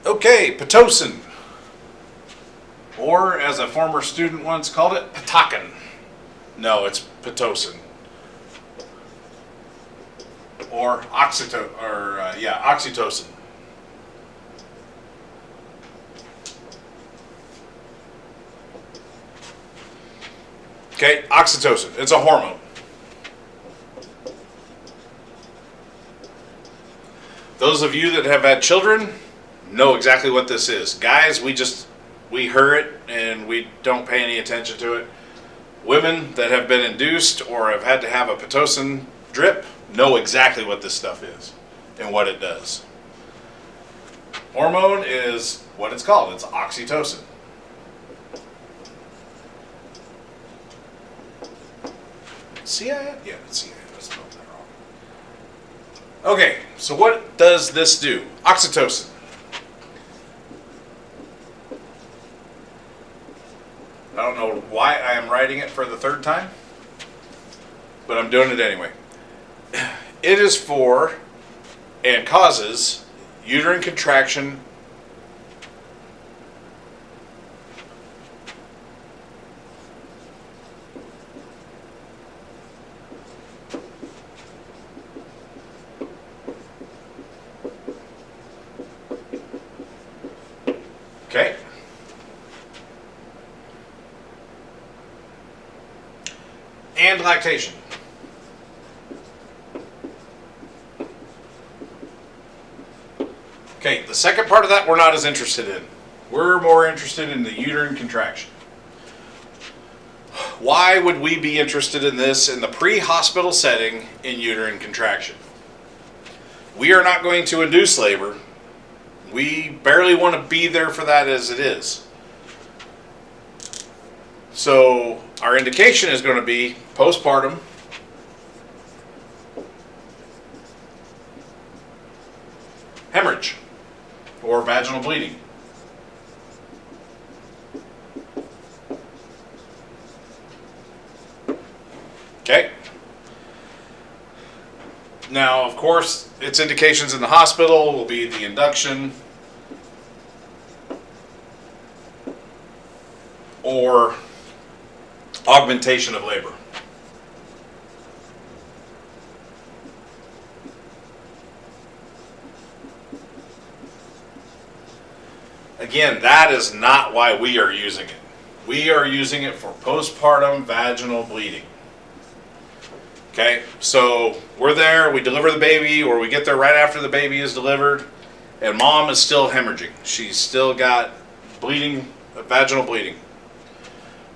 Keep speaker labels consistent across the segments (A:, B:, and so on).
A: Okay, Pitocin, or as a former student once called it, Pitocin. No, it's Pitocin, or oxytocin. Okay, oxytocin. It's a hormone. Those of you that have had children know exactly what this is. Guys, we hear it and we don't pay any attention to it. Women that have been induced or have had to have a Pitocin drip know exactly what this stuff is and what it does. Hormone is what it's called. It's oxytocin. Yeah, it's CI. I spelled that wrong. Okay, so what does this do? Oxytocin. I don't know why I am writing it for the third time, but I'm doing it anyway. It is for and causes uterine contraction okay. And lactation. Okay, the second part of that we're not as interested in. We're more interested in the uterine contraction. Why would we be interested in this in the pre-hospital setting in uterine contraction? We are not going to induce labor. We barely want to be there for that as it is. So our indication is going to be postpartum, hemorrhage, or vaginal bleeding. Okay. Now, of course, its indications in the hospital will be the induction or augmentation of labor. Again, that is not why we are using it. We are using it for postpartum vaginal bleeding. Okay, so we're there, we deliver the baby, or we get there right after the baby is delivered, and mom is still hemorrhaging. She's still got bleeding, vaginal bleeding.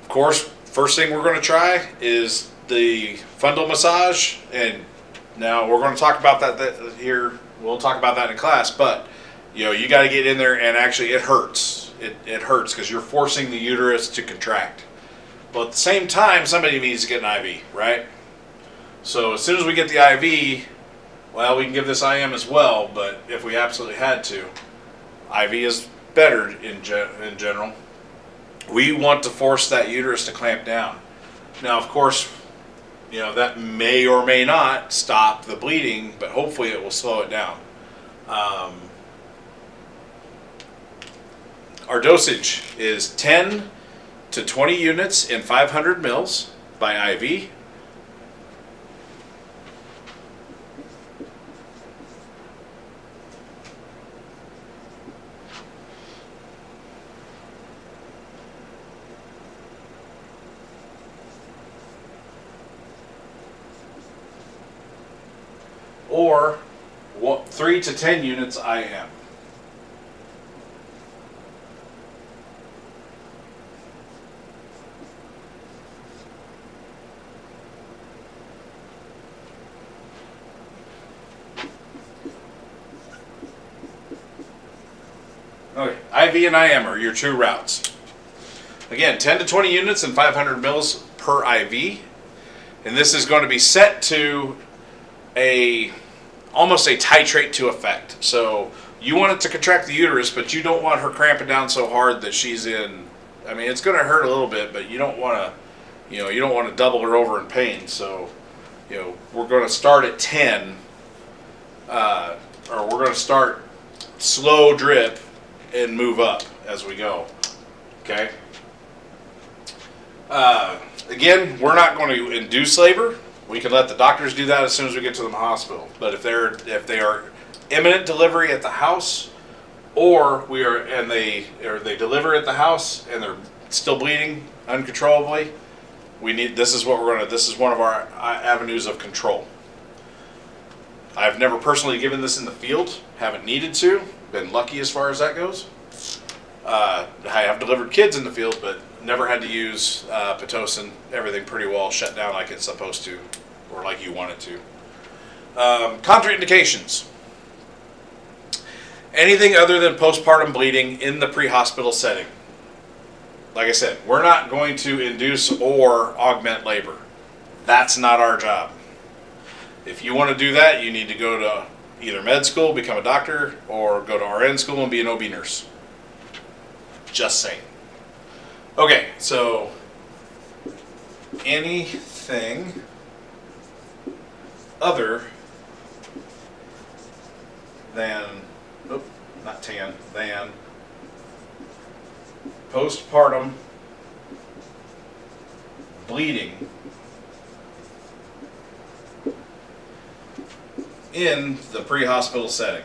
A: Of course, first thing we're going to try is the fundal massage, and now we're going to talk about that here. We'll talk about that in class, but you got to get in there, and actually it hurts. It hurts because you're forcing the uterus to contract. But at the same time, somebody needs to get an IV, right? So as soon as we get the IV, well, we can give this IM as well, but if we absolutely had to, IV is better in general. We want to force that uterus to clamp down. Now, of course, that may or may not stop the bleeding, but hopefully it will slow it down. Our dosage is 10 to 20 units in 500 mils by IV. Or 3 to 10 units IM. Okay, IV and IM are your two routes. Again, 10 to 20 units and 500 mils per IV. And this is going to be set to almost a titrate to effect. So you want it to contract the uterus, but you don't want her cramping down so hard that she's in. I mean, it's going to hurt a little bit, but you don't want to double her over in pain. So, we're going to start at 10, or we're going to start slow drip and move up as we go. Okay. Again, we're not going to induce labor. We can let the doctors do that as soon as we get to the hospital. But if they are imminent delivery at the house, or they deliver at the house and they're still bleeding uncontrollably, this is one of our avenues of control. I've never personally given this in the field, haven't needed to, been lucky as far as that goes. I have delivered kids in the field, but never had to use Pitocin. Everything pretty well shut down like it's supposed to, or like you want it to. Contraindications. Anything other than postpartum bleeding in the pre-hospital setting. Like I said, we're not going to induce or augment labor. That's not our job. If you want to do that, you need to go to either med school, become a doctor, or go to RN school and be an OB nurse. Just saying. Okay, so anything other than, than postpartum bleeding in the pre-hospital setting.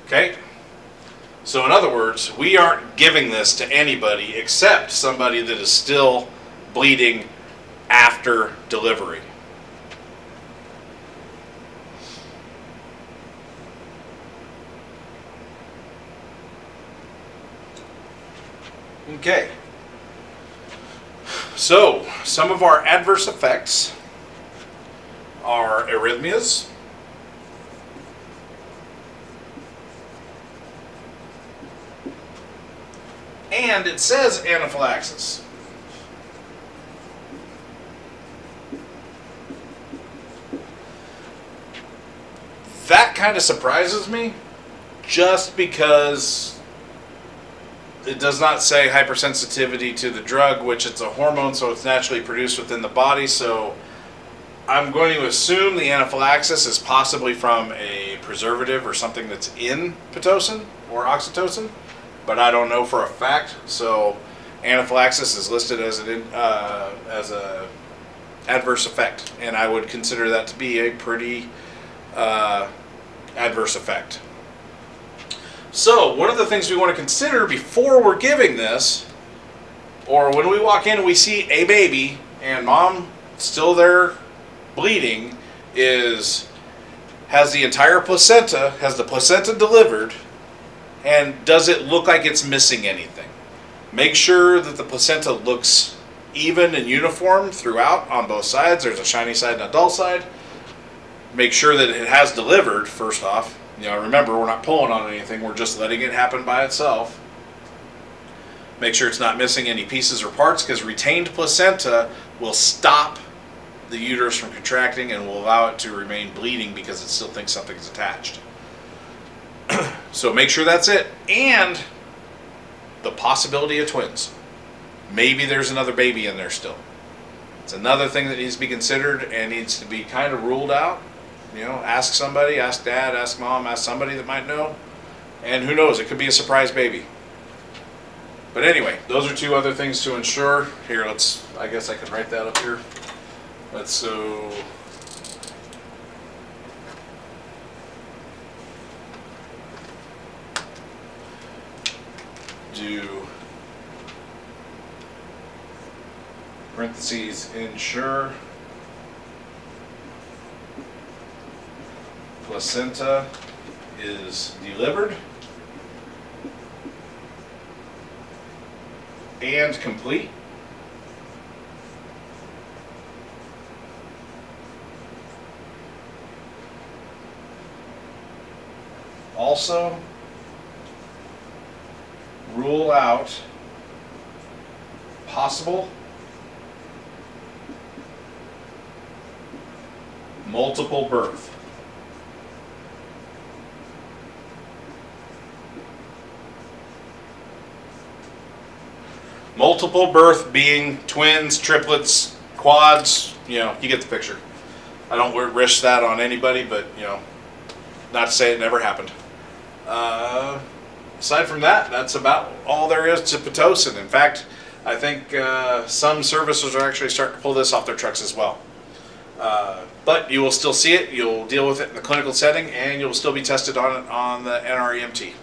A: Okay? So in other words, we aren't giving this to anybody except somebody that is still bleeding after delivery. Okay. So, some of our adverse effects are arrhythmias, and it says anaphylaxis. That kind of surprises me, just because it does not say hypersensitivity to the drug, which it's a hormone, so it's naturally produced within the body. So I'm going to assume the anaphylaxis is possibly from a preservative or something that's in Pitocin or oxytocin, but I don't know for a fact. So anaphylaxis is listed as a adverse effect, and I would consider that to be a pretty adverse effect. So one of the things we want to consider before we're giving this, or when we walk in and we see a baby and mom still there bleeding, is has the placenta delivered, and does it look like it's missing anything? Make sure that the placenta looks even and uniform throughout on both sides. There's a shiny side and a dull side. Make sure that it has delivered, first off. Remember, we're not pulling on anything, we're just letting it happen by itself. Make sure it's not missing any pieces or parts, because retained placenta will stop the uterus from contracting and will allow it to remain bleeding because it still thinks something's attached. So make sure that's it. And the possibility of twins. Maybe there's another baby in there still. It's another thing that needs to be considered and needs to be kind of ruled out. Ask somebody, ask dad, ask mom, ask somebody that might know. And who knows, it could be a surprise baby. But anyway, those are two other things to ensure. Here, I guess I can write that up here. Do parentheses ensure placenta is delivered and complete. Also, rule out possible multiple birth. Multiple birth being twins, triplets, quads, you know, you get the picture. I don't wish that on anybody, but you know, not to say it never happened. Aside from that, that's about all there is to Pitocin. In fact, I think some servicers are actually starting to pull this off their trucks as well. But you will still see it, you'll deal with it in the clinical setting, and you'll still be tested on it on the NREMT.